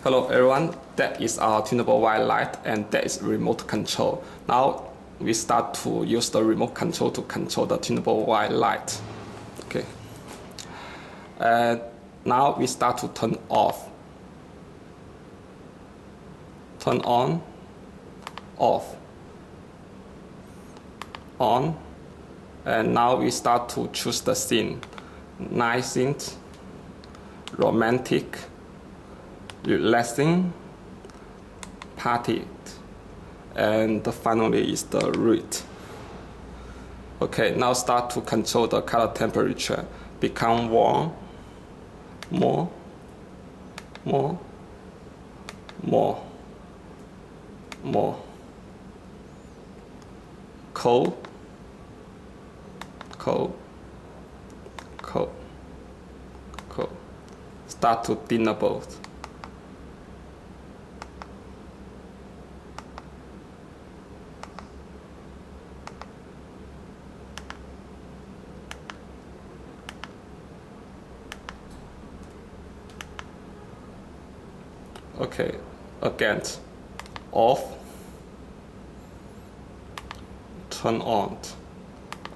Hello everyone, that is our tunable white light and that is remote control. Now we start to use the remote control to control the tunable white light. Okay. And now we start to turn off. Turn on, off, on, and now we start to choose the scene. Nice scene, romantic, relaxing, party, and finally is the read. Okay, now start to control the color temperature. Become warm, more, more, more, more, cold, cold, cold, cold. Start to dimmable. Okay, again, off, turn on,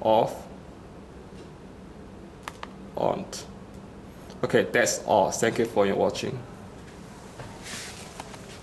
off, on. Okay, that's all. Thank you for your watching.